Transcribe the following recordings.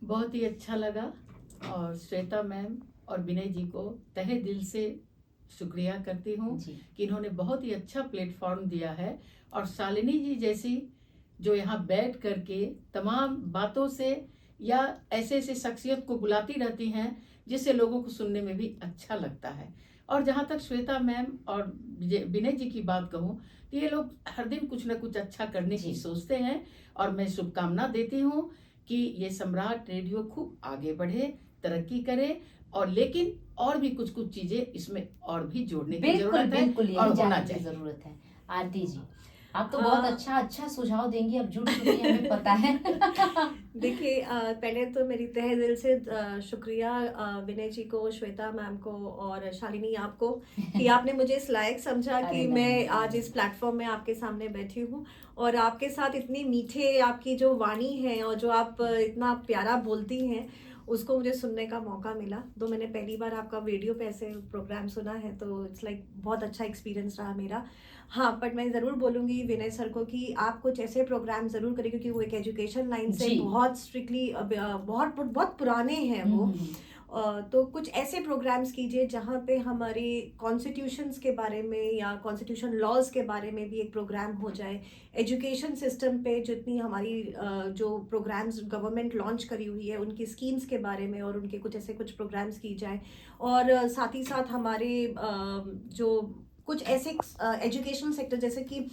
बहुत ही अच्छा लगा और श्वेता मैम और विनय जी को तहे दिल से शुक्रिया करती हूँ जी कि इन्होंने बहुत ही अच्छा प्लेटफॉर्म दिया है। और शालिनी जी जैसी जो यहाँ बैठ करके तमाम बातों से या ऐसे ऐसे शख्सियत को बुलाती रहती हैं जिससे लोगों को सुनने में भी अच्छा लगता है। और जहाँ तक श्वेता मैम और विनय जी की बात कहूँ तो ये लोग हर दिन कुछ ना कुछ अच्छा करने की जी सोचते हैं। और मैं शुभकामना देती हूँ कि ये सम्राट रेडियो खूब आगे बढ़े, तरक्की करे। और लेकिन और भी कुछ कुछ चीजें इसमें और भी जोड़ने की बिल्कुल जरूरत है बिल्कुल, और यही होना जानने की चाहिए। जरूरत है। आरती जी, आप तो बहुत अच्छा सुझाव देंगी, अब जुड़ चुकी हैं हमें पता है। देखिए, पहले तो मेरी तहे दिल से शुक्रिया विनय जी को, श्वेता मैम को और शालिनी आपको कि आपने मुझे इस लायक समझा अरे कि नहीं, मैं नहीं, आज इस प्लेटफॉर्म में आपके सामने बैठी हूँ और आपके साथ इतनी मीठे आपकी जो वाणी है और जो आप इतना प्यारा बोलती हैं उसको मुझे सुनने का मौका मिला। तो मैंने पहली बार आपका वीडियो पे ऐसे प्रोग्राम सुना है तो इट्स लाइक बहुत अच्छा एक्सपीरियंस रहा मेरा। हाँ, बट मैं ज़रूर बोलूँगी विनय सर को कि आप कुछ ऐसे प्रोग्राम ज़रूर करें क्योंकि वो एक एजुकेशन लाइन से जी बहुत स्ट्रिक्टली बहुत बहुत पुराने हैं वो। तो कुछ ऐसे प्रोग्राम्स कीजिए जहाँ पे हमारे कॉन्स्टिट्यूशंस के बारे में या कॉन्स्टिट्यूशन लॉज के बारे में भी एक प्रोग्राम हो जाए। एजुकेशन सिस्टम पे जितनी हमारी जो प्रोग्राम्स गवर्नमेंट लॉन्च करी हुई है उनकी स्कीम्स के बारे में और उनके कुछ ऐसे कुछ प्रोग्राम्स की जाए। और साथ ही साथ हमारे जो कुछ ऐसे एजुकेशनल सेक्टर जैसे कि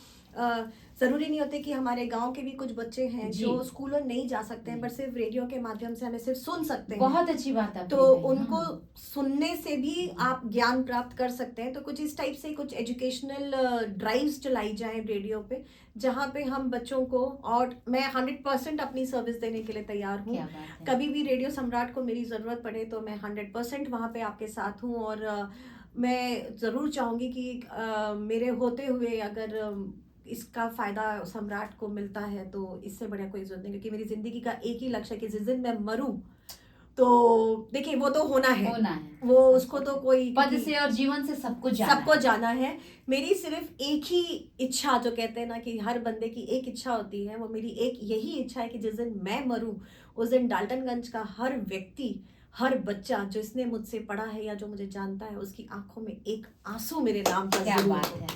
ज़रूरी नहीं होते कि हमारे गांव के भी कुछ बच्चे हैं जी। जो स्कूलों नहीं जा सकते हैं बट सिर्फ रेडियो के माध्यम से हमें सिर्फ सुन सकते हैं। बहुत अच्छी बात है, तो उनको सुनने से भी आप ज्ञान प्राप्त कर सकते हैं। तो कुछ इस टाइप से कुछ एजुकेशनल ड्राइव्स चलाई जाएं रेडियो पे जहाँ पे हम बच्चों को, और मैं 100% अपनी सर्विस देने के लिए तैयार हूँ। क्या बात है। कभी भी रेडियो सम्राट को मेरी ज़रूरत पड़े तो मैं 100% वहाँ पे आपके साथ हूँ। और मैं ज़रूर चाहूँगी कि मेरे होते हुए अगर इसका फ़ायदा सम्राट को मिलता है तो इससे बढ़िया कोई ज़रूरत नहीं, क्योंकि मेरी ज़िंदगी का एक ही लक्ष्य है कि जिस दिन मैं मरूं तो देखिए वो तो होना है, वो उसको तो कोई पद से और जीवन से सबको जाना है। मेरी सिर्फ एक ही इच्छा, जो कहते हैं ना कि हर बंदे की एक इच्छा होती है, वो मेरी एक यही इच्छा है कि जिस दिन मैं मरूं उस दिन डाल्टनगंज का हर व्यक्ति, हर बच्चा जो इसने मुझसे पढ़ा है या जो मुझे जानता है उसकी आंखों में एक आंसू मेरे नाम का क्या बात है।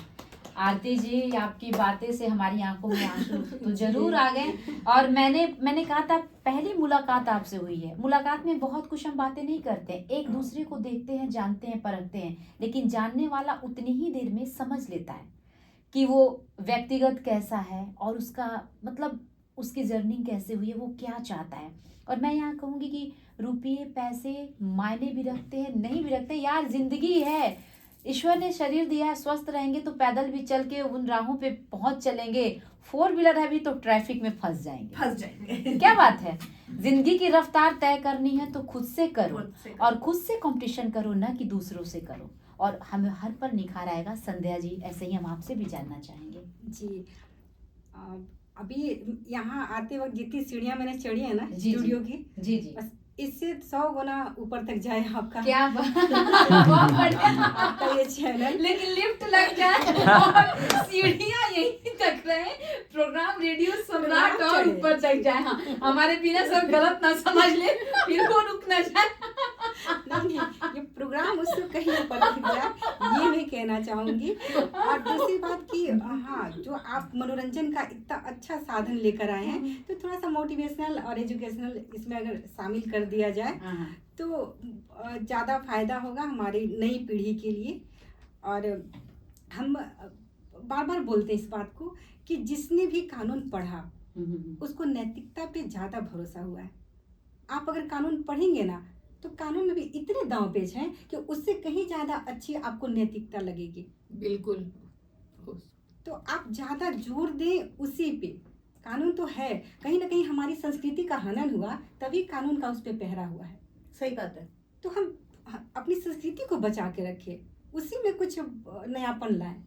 आरती जी, आपकी बातें से हमारी आंखों में आंसू तो जरूर आ गए। और मैंने कहा था पहली मुलाकात आपसे हुई है। मुलाकात में बहुत कुछ हम बातें नहीं करते, एक दूसरे को देखते हैं, जानते हैं, परखते हैं, लेकिन जानने वाला उतनी ही देर में समझ लेता है कि वो व्यक्तिगत कैसा है और उसका मतलब उसकी जर्नी कैसे हुई है, वो क्या चाहता है। और मैं यहाँ कहूँगी कि रुपये पैसे मायने भी रखते हैं, नहीं भी रखते यार, जिंदगी है, ईश्वर ने शरीर दिया है, स्वस्थ रहेंगे तो पैदल भी चल के उन राहों पे पहुंच चलेंगे, 4 व्हीलर है भी तो ट्रैफिक में फंस जाएंगे। क्या बात है। जिंदगी की रफ्तार तय करनी है तो खुद से करो, और खुद से कंपटीशन करो, ना कि दूसरों से करो, और हमें हर पर निखार आएगा। संध्या जी, ऐसे ही हम आपसे भी जानना चाहेंगे। जी, अभी यहाँ आते वक्त जितनी सीढ़ियाँ मैंने चढ़ी है ना जी, स्टूडियो की, जी जी, बस इससे 100 गुना ऊपर तक जाए आपका। क्या बहुत बढ़िया आपका ये चैनल। लेकिन लिफ्ट लग जाए, सीढ़ियाँ यहीं तक रहे, प्रोग्राम रेडियो सम्राट और ऊपर तक जाए। हाँ, हमारे बिना सब गलत ना समझ ले, फिर वो रुक ना जाए। नहीं, ये प्रोग्राम उससे कहीं ऊपर तक जाए, ये मैं कहना चाहूंगी। और दूसरी बात की, हाँ, जो आप मनोरंजन का इतना अच्छा साधन लेकर आए हैं तो थोड़ा सा मोटिवेशनल और एजुकेशनल इसमें अगर शामिल कर दिया जाए तो ज़्यादा फायदा होगा हमारी नई पीढ़ी के लिए। और हम बार बार बोलते हैं इस बात को कि जिसने भी कानून पढ़ा उसको नैतिकता पे ज़्यादा भरोसा हुआ है। आप अगर कानून पढ़ेंगे ना तो कानून में भी इतने दांव पेच हैं कि उससे कहीं ज़्यादा अच्छी आपको नैतिकता लगेगी। बिल्कुल। तो आप ज़्यादा जोर दें उसी पे। कानून तो है, कहीं ना कहीं हमारी संस्कृति का हनन हुआ तभी कानून का उस पर पहरा हुआ है। सही बात है। तो हम अपनी संस्कृति को बचा के रखें, उसी में कुछ नयापन लाएं।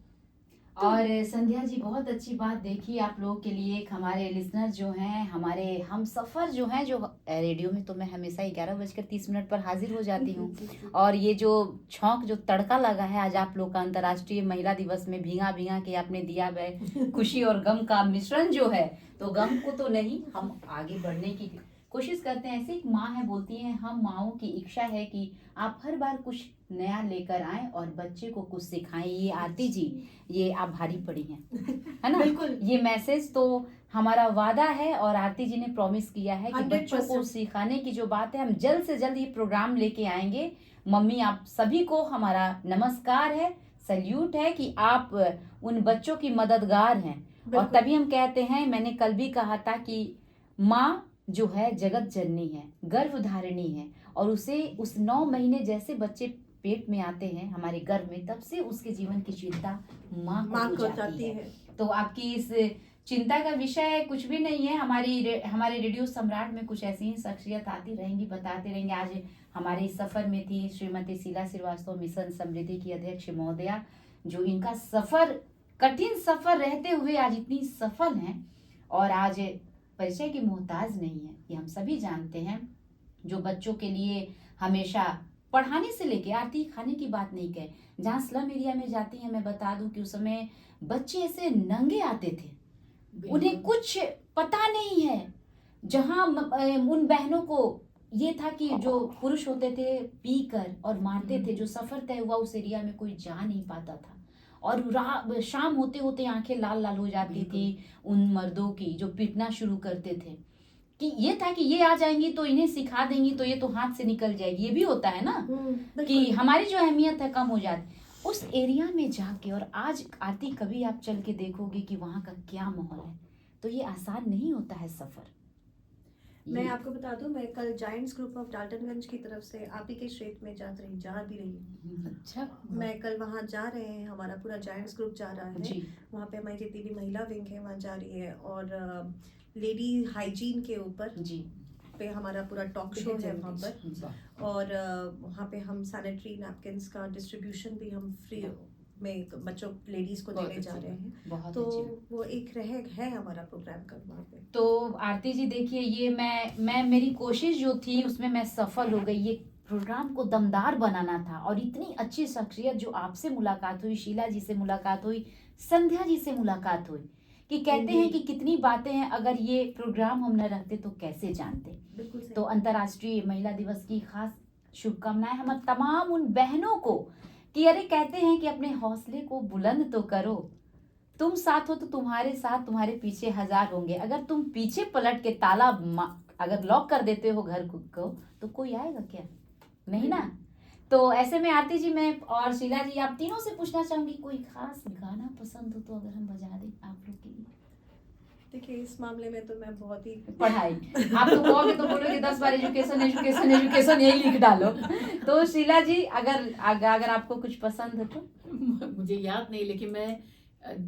और संध्या जी, बहुत अच्छी बात देखी आप लोगों के लिए। एक हमारे लिसनर जो हैं, हमारे हम सफ़र जो हैं, जो रेडियो में तो मैं हमेशा 11:30 पर हाजिर हो जाती हूँ, और ये जो छौंक जो तड़का लगा है आज आप लोग का अंतर्राष्ट्रीय महिला दिवस में, भीगा भीगा के आपने दिया है खुशी और गम का मिश्रण जो है, तो गम को तो नहीं, हम आगे बढ़ने की कोशिश करते हैं। ऐसे एक माँ है, बोलती है हम माओं की इच्छा है कि आप हर बार कुछ नया लेकर आए और बच्चे को कुछ सिखाएं। ये आरती जी, ये आप भारी पड़ी हैं, है ना? बिल्कुल। ये मैसेज तो हमारा वादा है और आरती जी ने प्रॉमिस किया है कि बच्चों को 100% सिखाने की जो बात है, हम जल्द से जल्द ये प्रोग्राम लेके आएंगे। मम्मी आप सभी को हमारा नमस्कार है, सल्यूट है कि आप उन बच्चों की मददगार हैं। और बिल्कुल। तभी हम कहते हैं, मैंने कल भी कहा था कि माँ जो है जगत जननी है, गर्भधारिणी है, और उसे उस 9 महीने जैसे बच्चे पेट में आते हैं हमारे गर्भ में, तब से उसके जीवन की चिंता माँ माँ को को हो जाती जाती है। है। तो आपकी इस चिंता का विषय कुछ भी नहीं है। हमारे रेडियो सम्राट में कुछ ऐसी ही शख्सियत आती रहेंगी, बताते रहेंगे। आज हमारे इस सफर में थी श्रीमती शीला श्रीवास्तव, मिशन समृद्धि की अध्यक्ष महोदया, जो इनका सफर, कठिन सफर रहते हुए आज इतनी सफल हैं और आज परिचय की मोहताज नहीं है, ये हम सभी जानते हैं। जो बच्चों के लिए हमेशा पढ़ाने से लेके आरती खाने की बात नहीं कहे, जहाँ स्लम एरिया में जाती हैं, मैं बता दूं कि उस समय बच्चे ऐसे नंगे आते थे, उन्हें कुछ पता नहीं है। जहाँ उन बहनों को ये था कि जो पुरुष होते थे पीकर और मारते थे, जो सफर तय हुआ उस एरिया में कोई जा नहीं पाता था, और शाम होते होते आंखें लाल लाल हो जाती थी उन मर्दों की जो पीटना शुरू करते थे, कि ये था कि ये आ जाएंगी तो इन्हें सिखा देंगी तो ये तो हाथ से निकल जाएगी। ये भी होता है ना कि हमारी जो अहमियत है कम हो जाती। उस एरिया में जाके, और आज आरती कभी आप चल के देखोगे कि वहाँ का क्या माहौल है, तो ये आसान नहीं होता है सफर। मैं आपको बता दूं, मैं कल जायंट्स ग्रुप ऑफ डाल्टनगंज की तरफ से आप ही के क्षेत्र में जा भी रही हूँ। अच्छा, मैं कल वहाँ जा रहे हैं, हमारा पूरा जायंट्स ग्रुप जा रहा है जी, वहाँ पे। हमारी जितनी भी महिला विंग है वहाँ जा रही है, और लेडी हाइजीन के ऊपर जी, पे हमारा पूरा टॉक शो है वहाँ पर। जी। और वहाँ पे हम सैनिटरी नैपकिन्स का डिस्ट्रीब्यूशन भी हम फ्री में बच्चों लेडीज को बहुत देने जा अच्छी रहे हैं। बहुत तो अच्छी। वो एक है हमारा प्रोग्राम कल वहाँ पे। तो आरती जी देखिए, ये मैं मेरी कोशिश जो थी उसमें मैं सफल हो गई। ये प्रोग्राम को दमदार बनाना था, और इतनी अच्छी शख्सियत जो आपसे मुलाकात हुई, शीला जी से मुलाकात हुई, संध्या जी से मुलाकात हुई, कि कहते हैं कि कितनी बातें हैं, अगर ये प्रोग्राम हम न रखते तो कैसे जानते। बिल्कुल सही। तो अंतर्राष्ट्रीय महिला दिवस की खास शुभकामनाएं हम तमाम उन बहनों को, कि अरे कहते हैं कि अपने हौसले को बुलंद तो करो, तुम साथ हो तो तुम्हारे साथ तुम्हारे पीछे 1000 होंगे। अगर तुम पीछे पलट के ताला अगर लॉक कर देते हो घर को, तो कोई आएगा क्या? नहीं ना। तो ऐसे में आरती जी, मैं और शीला जी, आप तीनों से पूछना चाहूंगी, कोई खास गाना पसंद हो तो अगर हम बजा दें आप लोग के लिए। देखिए, इस मामले में तो मैं बहुत ही पढ़ाई, आप तो कहोगे तो बोलोगे 10 बार एजुकेशन एजुकेशन एजुकेशन यही लिख डालो। तो शीला जी, अगर आपको कुछ पसंद है तो। मुझे याद नहीं, लेकिन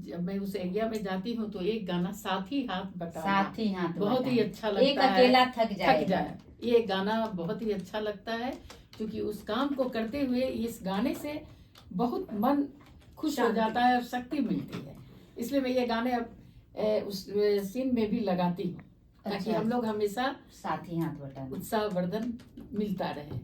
जब मैं उस एरिया में जाती हूँ तो एक गाना साथी हाथ बटाना, साथी हाथ बहुत ही बटाना। अच्छा लगता है। एक अकेला थक जाए, ये गाना बहुत ही अच्छा लगता है, क्योंकि उस काम को करते हुए इस गाने से बहुत मन खुश हो जाता है और शक्ति मिलती है। इसलिए मैं ये गाने अब उस सीन में भी लगाती हूँ, ताकि हम लोग हमेशा साथी हाथ बटाना, उत्साहवर्धन मिलता रहे।